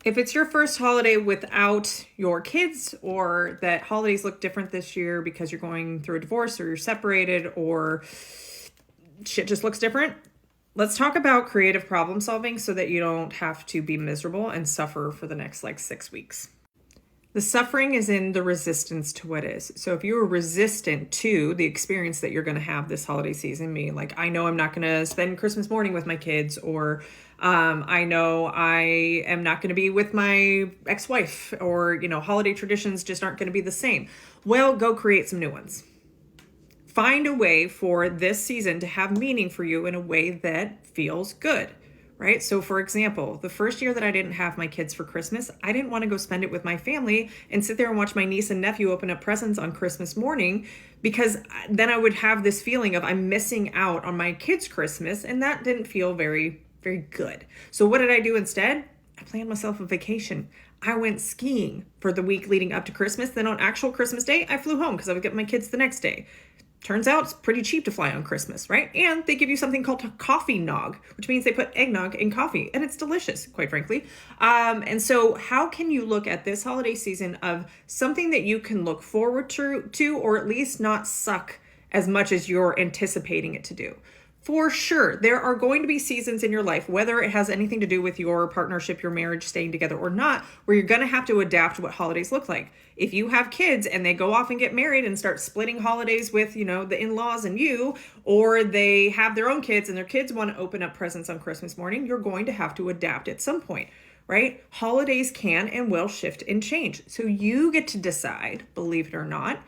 If it's your first holiday without your kids, or that holidays look different this year because you're going through a divorce or you're separated or shit just looks different, let's talk about creative problem solving so that you don't have to be miserable and suffer for the next 6 weeks. The suffering is in the resistance to what is. So if you're resistant to the experience that you're going to have this holiday season, meaning I know I'm not going to spend Christmas morning with my kids, or I know I am not going to be with my ex-wife, or, holiday traditions just aren't going to be the same. Well, go create some new ones. Find a way for this season to have meaning for you in a way that feels good. Right? So for example, the first year that I didn't have my kids for Christmas, I didn't want to go spend it with my family and sit there and watch my niece and nephew open up presents on Christmas morning, because then I would have this feeling of I'm missing out on my kids' Christmas, and that didn't feel very, very good. So what did I do instead? I planned myself a vacation. I went skiing for the week leading up to Christmas. Then on actual Christmas Day, I flew home because I would get my kids the next day. Turns out it's pretty cheap to fly on Christmas, right? And they give you something called a coffee nog, which means they put eggnog in coffee, and it's delicious, quite frankly. And so how can you look at this holiday season of something that you can look forward to, or at least not suck as much as you're anticipating it to do? For sure, there are going to be seasons in your life, whether it has anything to do with your partnership, your marriage, staying together or not, where you're going to have to adapt to what holidays look like. If you have kids and they go off and get married and start splitting holidays with, the in-laws and you, or they have their own kids and their kids want to open up presents on Christmas morning, you're going to have to adapt at some point, right? Holidays can and will shift and change. So you get to decide, believe it or not,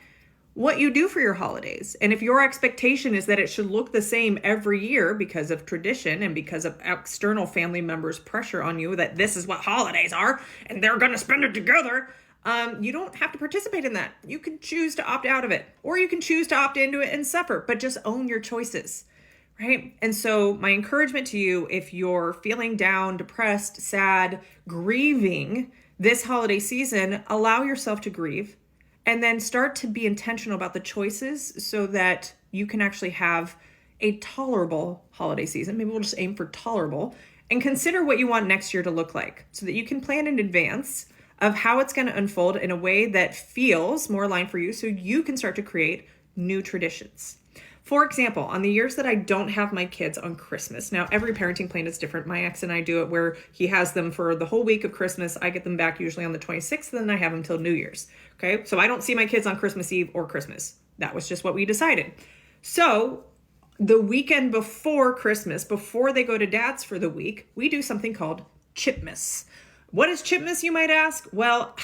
what you do for your holidays. And if your expectation is that it should look the same every year because of tradition and because of external family members' pressure on you that this is what holidays are and they're going to spend it together, you don't have to participate in that. You can choose to opt out of it, or you can choose to opt into it and suffer, but just own your choices, right? And so my encouragement to you, if you're feeling down, depressed, sad, grieving this holiday season, allow yourself to grieve. And then start to be intentional about the choices so that you can actually have a tolerable holiday season. Maybe we'll just aim for tolerable, and consider what you want next year to look like so that you can plan in advance of how it's going to unfold in a way that feels more aligned for you, so you can start to create new traditions. For example, on the years that I don't have my kids on Christmas, now every parenting plan is different. My ex and I do it where he has them for the whole week of Christmas. I get them back usually on the 26th, and then I have them till New Year's. Okay, so I don't see my kids on Christmas Eve or Christmas. That was just what we decided. So the weekend before Christmas, before they go to dad's for the week, we do something called Chipmas. What is Chipmas, you might ask? Well,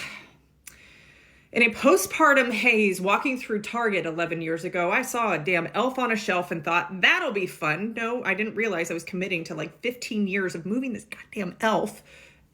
in a postpartum haze, walking through Target 11 years ago, I saw a damn elf on a shelf and thought, that'll be fun. No, I didn't realize I was committing to 15 years of moving this goddamn elf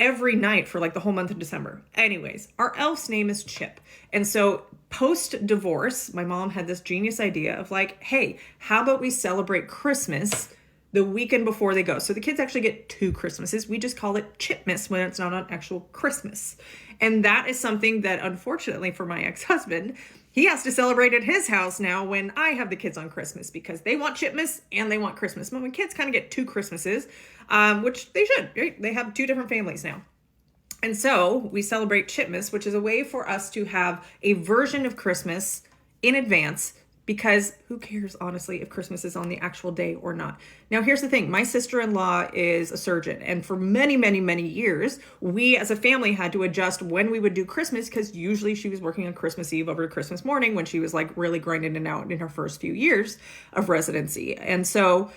every night for the whole month of December. Anyways, our elf's name is Chip. And so post-divorce, my mom had this genius idea of hey, how about we celebrate Christmas the weekend before they go? So the kids actually get 2 Christmases. We just call it Chipmas when it's not an actual Christmas. And that is something that, unfortunately for my ex-husband, he has to celebrate at his house now when I have the kids on Christmas, because they want Chipmas and they want Christmas. But my kids kind of get 2 Christmases, which they should, right? They have 2 different families now. And so we celebrate Chipmas, which is a way for us to have a version of Christmas in advance, because who cares, honestly, if Christmas is on the actual day or not. Now, here's the thing. My sister-in-law is a surgeon. And for many, many, many years, we as a family had to adjust when we would do Christmas, because usually she was working on Christmas Eve over Christmas morning when she was really grinding it out in her first few years of residency. And so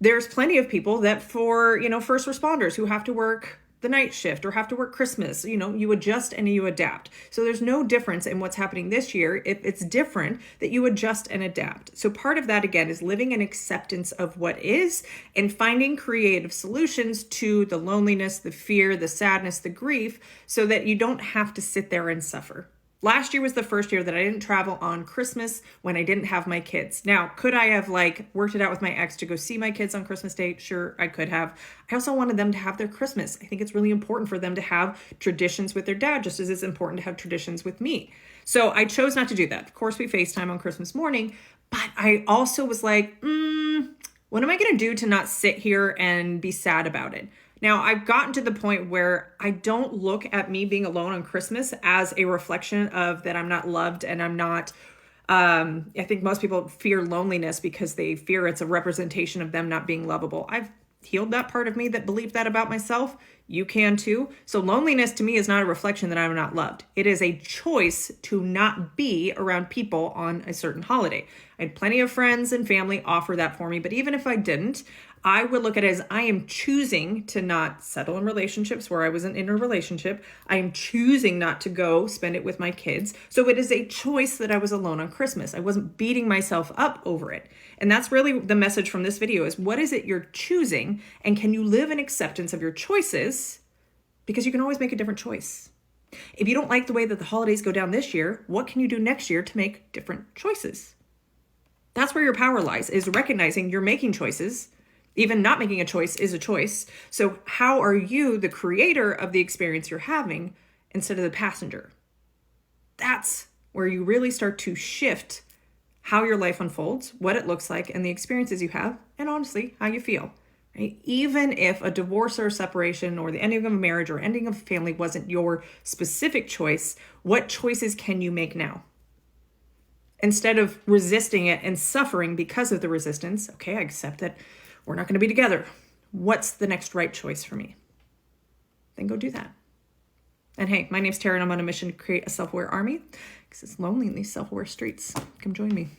there's plenty of people that for, first responders who have to work the night shift or have to work Christmas, you adjust and you adapt. So there's no difference in what's happening this year. If it's different, that you adjust and adapt. So part of that, again, is living in acceptance of what is and finding creative solutions to the loneliness, the fear, the sadness, the grief, so that you don't have to sit there and suffer. Last year was the first year that I didn't travel on Christmas when I didn't have my kids. Now, could I have worked it out with my ex to go see my kids on Christmas Day? Sure, I could have. I also wanted them to have their Christmas. I think it's really important for them to have traditions with their dad, just as it's important to have traditions with me. So I chose not to do that. Of course, we FaceTime on Christmas morning, but I also was what am I going to do to not sit here and be sad about it? Now, I've gotten to the point where I don't look at me being alone on Christmas as a reflection of that I'm not loved and I'm not. I think most people fear loneliness because they fear it's a representation of them not being lovable. I've healed that part of me that believed that about myself. You can too. So loneliness to me is not a reflection that I'm not loved. It is a choice to not be around people on a certain holiday. I had plenty of friends and family offer that for me, but even if I didn't, I would look at it as I am choosing to not settle in relationships where I wasn't in a relationship. I am choosing not to go spend it with my kids. So it is a choice that I was alone on Christmas. I wasn't beating myself up over it. And that's really the message from this video is what is it you're choosing? And can you live in acceptance of your choices? Because you can always make a different choice. If you don't like the way that the holidays go down this year, what can you do next year to make different choices? That's where your power lies, is recognizing you're making choices. Even not making a choice is a choice. So how are you the creator of the experience you're having instead of the passenger? That's where you really start to shift how your life unfolds, what it looks like, and the experiences you have, and honestly, how you feel. Right? Even if a divorce or a separation or the ending of a marriage or ending of a family wasn't your specific choice, what choices can you make now? Instead of resisting it and suffering because of the resistance, okay, I accept that we're not going to be together. What's the next right choice for me? Then go do that. And hey, my name's Tara and I'm on a mission to create a self-aware army because it's lonely in these self-aware streets. Come join me.